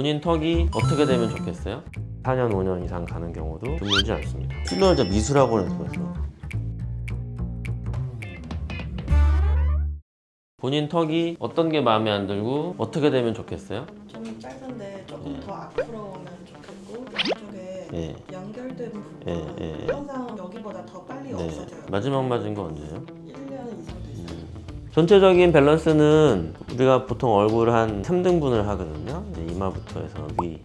본인 턱이 어떻게 되면 좋겠어요? 4년, 5년 이상 가는 경우도 드물지 않습니다. 필러를 진짜 미술학원에서 했어. 본인 턱이 어떤 게 마음에 안 들고 어떻게 되면 좋겠어요? 좀 짧은데 조금 예. 더 앞으로 오면 좋겠고 이쪽에 예. 연결된 부분 예. 항상 여기보다 더 빨리 네. 없어져요. 마지막 맞은 거 언제예요? 1년 이상 됐어요. 전체적인 밸런스는 우리가 보통 얼굴 한 3등분을 하거든요. 이제 이마부터 해서 위,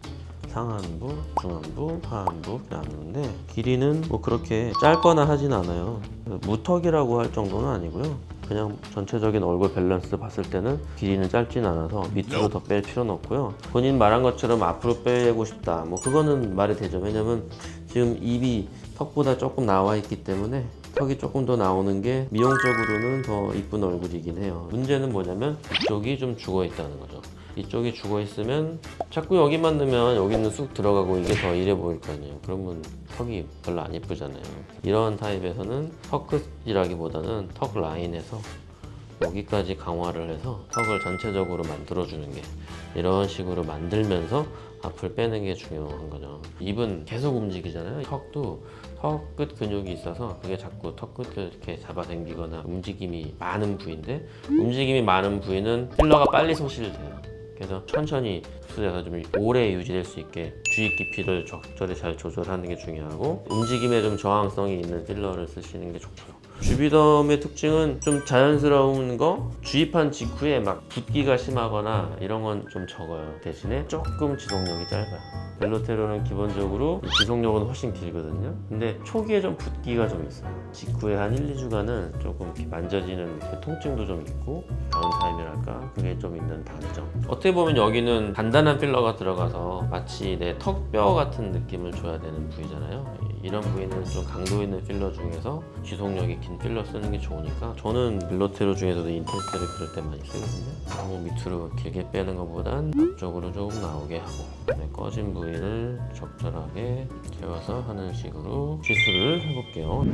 상안부, 중안부, 하안부 이렇게 나누는데 길이는 뭐 그렇게 짧거나 하진 않아요. 무턱이라고 할 정도는 아니고요. 그냥 전체적인 얼굴 밸런스 봤을 때는 길이는 짧진 않아서 밑으로 더 뺄 필요는 없고요. 본인 말한 것처럼 앞으로 빼고 싶다. 뭐 그거는 말이 되죠. 왜냐면 지금 입이 턱보다 조금 나와 있기 때문에 턱이 조금 더 나오는 게 미용적으로는 더 이쁜 얼굴이긴 해요. 문제는 뭐냐면 이쪽이 좀 죽어 있다는 거죠. 이쪽이 죽어 있으면 자꾸 여기만 넣으면 여기는 쑥 들어가고 이게 더 이래 보일 거 아니에요. 그러면 턱이 별로 안 예쁘잖아요. 이런 타입에서는 턱 끝이라기보다는 턱 라인에서 여기까지 강화를 해서 턱을 전체적으로 만들어주는 게 이런 식으로 만들면서 앞을 빼는 게 중요한 거죠. 입은 계속 움직이잖아요. 턱도 턱 끝 근육이 있어서 그게 자꾸 턱 끝을 이렇게 잡아당기거나 움직임이 많은 부위인데 움직임이 많은 부위는 필러가 빨리 소실돼요. 그래서 천천히 흡수돼서 좀 오래 유지될 수 있게 주입 깊이를 적절히 잘 조절하는 게 중요하고 움직임에 좀 저항성이 있는 필러를 쓰시는 게 좋고요. 주비덤의 특징은 좀 자연스러운 거, 주입한 직후에 막 붓기가 심하거나 이런 건 좀 적어요. 대신에 조금 지속력이 짧아요. 벨로테로는 기본적으로 지속력은 훨씬 길거든요. 근데 초기에 좀 붓기가 좀 있어요. 직후에 한 1, 2주간은 조금 이렇게 만져지는 그 통증도 좀 있고 다운타임이랄까 그게 좀 있는 단점. 어떻게 보면 여기는 단단한 필러가 들어가서 마치 내 턱뼈 같은 느낌을 줘야 되는 부위잖아요. 이런 부위는 좀 강도 있는 필러 중에서 지속력이 긴 필러 쓰는 게 좋으니까 저는 벨로테로 중에서도 인텐스를 그럴 때 많이 쓰거든요. 너무 밑으로 길게 빼는 것보단 앞쪽으로 조금 나오게 하고 그다음에 꺼진 부위를 적절하게 채워서 하는 식으로 시술을 해볼게요.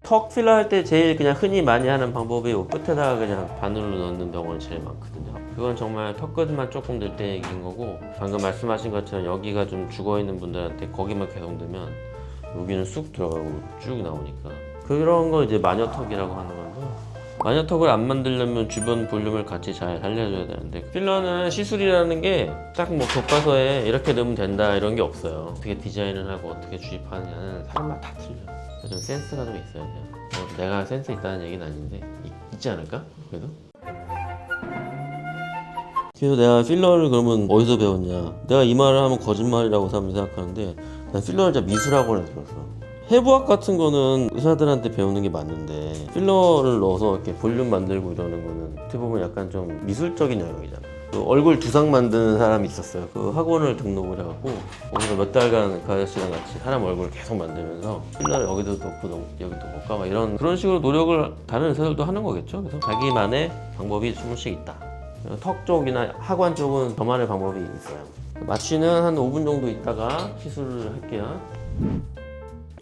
턱 필러 할 때 제일 그냥 흔히 많이 하는 방법이 요 끝에다가 그냥 바늘로 넣는 병원이 제일 많거든요. 그건 정말 턱 끝만 조금 늘 때 얘기인 거고 방금 말씀하신 것처럼 여기가 좀 죽어있는 분들한테 거기만 계속 넣으면 여기는 쑥 들어가고 쭉 나오니까 그런 거 이제 마녀턱이라고 하는 건데 마녀턱을 안 만들려면 주변 볼륨을 같이 잘 살려줘야 되는데 필러는 시술이라는 게 딱 뭐 교과서에 이렇게 넣으면 된다 이런 게 없어요. 어떻게 디자인을 하고 어떻게 주입하느냐는 사람마다 다 틀려요. 좀 센스가 좀 있어야 돼요. 내가 센스 있다는 얘기는 아닌데 있지 않을까? 그래도? 그래서 내가 필러를 그러면 어디서 배웠냐? 내가 이 말을 하면 거짓말이라고 사람들이 생각하는데 난 필러를 진짜 미술학원에서 배웠어. 해부학 같은 거는 의사들한테 배우는 게 맞는데 필러를 넣어서 이렇게 볼륨 만들고 이러는 거는 어떻게 보면 약간 좀 미술적인 영역이잖아. 그 얼굴 두상 만드는 사람이 있었어요. 그 학원을 등록을 해갖고 거기서 몇 달간 그 아저씨랑 같이 사람 얼굴을 계속 만들면서 필러를 여기도 넣고 여기도 넣고 막 이런 그런 식으로 노력을 다른 의사들도 하는 거겠죠. 그래서 자기만의 방법이 조금씩 있다. 턱 쪽이나 하관 쪽은 저만의 방법이 있어요. 마취는 한 5분 정도 있다가 시술을 할게요.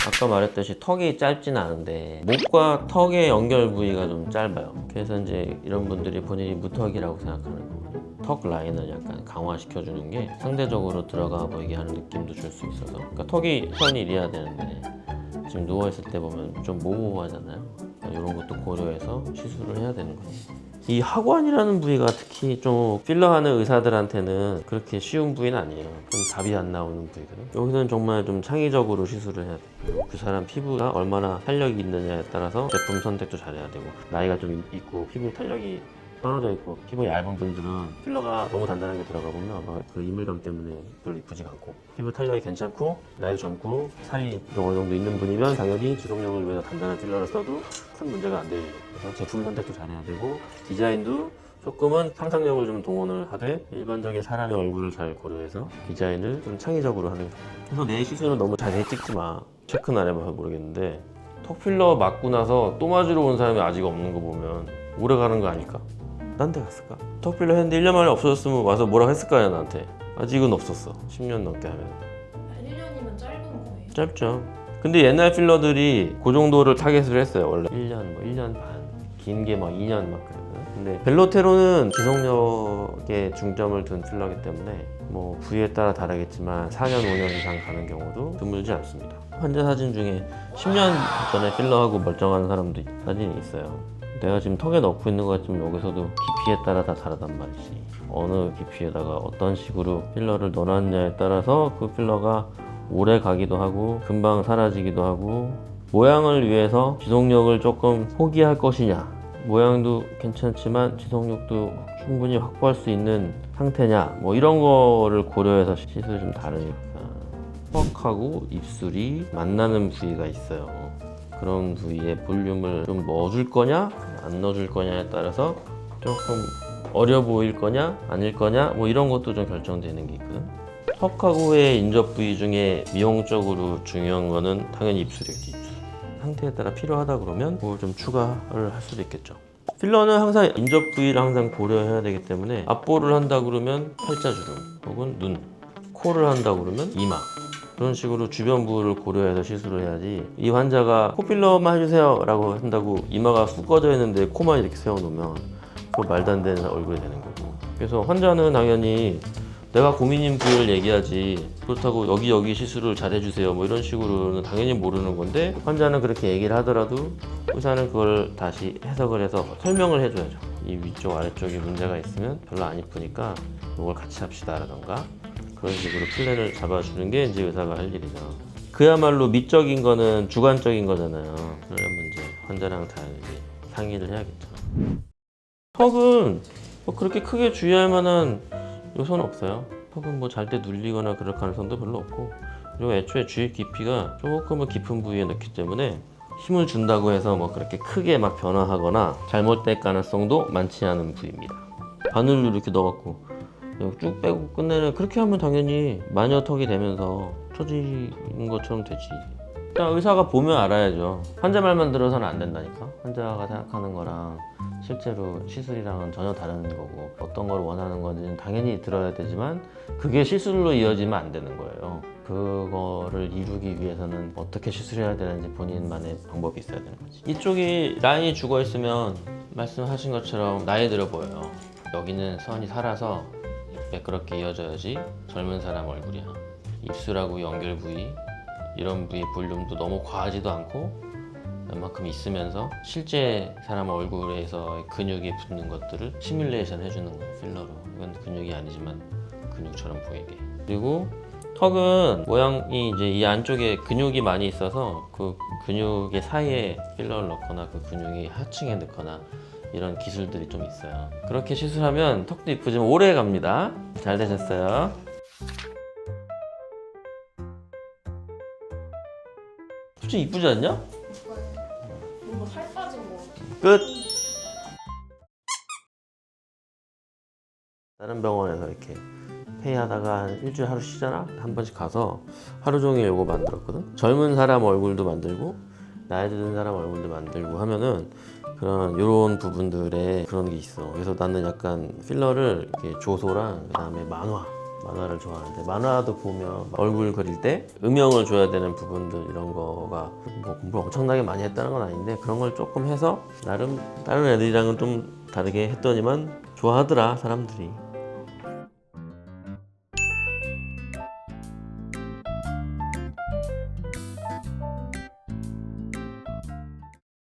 아까 말했듯이 턱이 짧진 않은데 목과 턱의 연결 부위가 좀 짧아요. 그래서 이제 이런 분들이 본인이 무턱이라고 생각하는 거거든요. 턱 라인을 약간 강화시켜주는 게 상대적으로 들어가 보이게 하는 느낌도 줄 수 있어서 그러니까 턱이 선이 이래야 되는데 지금 누워있을 때 보면 좀 모호하잖아요. 그러니까 이런 것도 고려해서 시술을 해야 되는 거예요. 이 하관이라는 부위가 특히 좀 필러하는 의사들한테는 그렇게 쉬운 부위는 아니에요. 좀 답이 안 나오는 부위거든요. 여기서는 정말 좀 창의적으로 시술을 해야 돼요. 그 사람 피부가 얼마나 탄력이 있느냐에 따라서 제품 선택도 잘해야 되고 나이가 좀 있고 피부 탄력이 떨어져 있고 피부 얇은 분들은 필러가 너무 단단하게 들어가 보면 아마 그 이물감 때문에 별로 이쁘지가 않고 피부 탄력이 괜찮고 나이 젊고 살이 좀 어느 정도 있는 분이면 당연히 지속력을 위해서 단단한 필러를 써도 큰 문제가 안 돼요. 그래서 제품 선택도 잘해야 되고 디자인도 조금은 상상력을 좀 동원을 하되 일반적인 사람의 얼굴을 잘 고려해서 디자인을 좀 창의적으로 하는 거예요. 그래서 내 시술은 너무 자세히 찍지 마. 체크는 안 해봐서 모르겠는데 턱 필러 맞고 나서 또 맞으러 온 사람이 아직 없는 거 보면 오래 가는 거 아닐까? 딴 데 갔을까? 턱 필러 했는데 1년 만에 없어졌으면 와서 뭐라고 했을 거야 나한테. 아직은 없었어. 10년 넘게 하면 1년이면 짧은 거예요? 짧죠. 근데 옛날 필러들이 그 정도를 타겟을 했어요. 원래 1년, 뭐 1년 반, 긴 게 막 2년 막 그랬거든. 근데 벨로테로는 지속력에 중점을 둔 필러이기 때문에 뭐 부위에 따라 다르겠지만 4년, 5년 이상 가는 경우도 드물지 않습니다. 환자 사진 중에 10년 전에 필러하고 멀쩡한 사람도 사진이 있어요. 내가 지금 턱에 넣고 있는 것 같지만 여기서도 깊이에 따라 다 다르단 말이지. 어느 깊이에다가 어떤 식으로 필러를 넣어놨냐에 따라서 그 필러가 오래 가기도 하고 금방 사라지기도 하고, 모양을 위해서 지속력을 조금 포기할 것이냐, 모양도 괜찮지만 지속력도 충분히 확보할 수 있는 상태냐, 뭐 이런 거를 고려해서 시술이 좀 다르니까. 턱하고 입술이 만나는 부위가 있어요. 그런 부위에 볼륨을 좀 넣어줄 거냐 안 넣어줄 거냐에 따라서 조금 어려 보일 거냐 아닐 거냐, 뭐 이런 것도 좀 결정되는 게 있거든. 턱하고의 인접 부위 중에 미용적으로 중요한 거는 당연히 입술이겠지. 입술 상태에 따라 필요하다 그러면 그걸 좀 추가를 할 수도 있겠죠. 필러는 항상 인접 부위를 항상 고려해야 되기 때문에 앞볼을 한다 그러면 팔자주름 혹은 눈, 코를 한다 그러면 이마, 그런 식으로 주변 부위를 고려해서 시술을 해야지, 이 환자가 코필러만 해주세요 라고 한다고 이마가 쑥 꺼져 있는데 코만 이렇게 세워놓으면 그거 말도 안 되는 얼굴이 되는 거고. 그래서 환자는 당연히 내가 고민인 부위를 얘기하지, 그렇다고 여기 시술을 잘 해주세요 뭐 이런 식으로는 당연히 모르는 건데, 환자는 그렇게 얘기를 하더라도 의사는 그걸 다시 해석을 해서 설명을 해줘야죠. 이 위쪽 아래쪽에 문제가 있으면 별로 안 이쁘니까 이걸 같이 합시다 라던가, 그런 식으로 플랜을 잡아주는 게 이제 의사가 할 일이죠. 그야말로 미적인 거는 주관적인 거잖아요. 그러면 이제 환자랑 다 이제 상의를 해야겠죠. 턱은 뭐 그렇게 크게 주의할 만한 요소는 없어요. 턱은 뭐 잘 때 눌리거나 그럴 가능성도 별로 없고, 그리고 애초에 주입 깊이가 조금은 깊은 부위에 넣기 때문에 힘을 준다고 해서 뭐 그렇게 크게 막 변화하거나 잘못될 가능성도 많지 않은 부위입니다. 바늘로 이렇게 넣어갖고 쭉 빼고 끝내는, 그렇게 하면 당연히 마녀 턱이 되면서 처지는 것처럼 되지. 일단 의사가 보면 알아야죠. 환자 말만 들어서는 안 된다니까. 환자가 생각하는 거랑 실제로 시술이랑은 전혀 다른 거고, 어떤 걸 원하는 건지는 당연히 들어야 되지만 그게 시술로 이어지면 안 되는 거예요. 그거를 이루기 위해서는 어떻게 시술해야 되는지 본인만의 방법이 있어야 되는 거지. 이쪽이 라인이 죽어 있으면 말씀하신 것처럼 나이 들어 보여요. 여기는 선이 살아서 매끄럽게 이어져야지 젊은 사람 얼굴이야. 입술하고 연결 부위, 이런 부위 볼륨도 너무 과하지도 않고 웬만큼 있으면서 실제 사람 얼굴에서 근육이 붙는 것들을 시뮬레이션 해주는 거예요, 필러로. 이건 근육이 아니지만 근육처럼 보이게. 그리고 턱은 모양이 이제 이 안쪽에 근육이 많이 있어서 그 근육의 사이에 필러를 넣거나 그 근육이 하층에 넣거나 이런 기술들이 좀 있어요. 그렇게 시술하면 턱도 이쁘지만 오래 갑니다. 잘 되셨어요. 솔직히 이쁘지 않냐? 뭔가 살 빠진 거 같아. 끝! 다른 병원에서 이렇게 회의하다가 한 일주일에 하루 쉬잖아? 한 번씩 가서 하루 종일 요거 만들었거든? 젊은 사람 얼굴도 만들고 나이 드는 사람 얼굴도 만들고 하면은 그런 요런 부분들에 그런 게 있어. 그래서 나는 약간 필러를 이렇게 조소랑 그다음에 만화를 좋아하는데, 만화도 보면 얼굴 그릴 때 음영을 줘야 되는 부분들, 이런 거가 뭐 공부를 엄청나게 많이 했다는 건 아닌데 그런 걸 조금 해서 나름 다른 애들이랑은 좀 다르게 했더니만 좋아하더라 사람들이.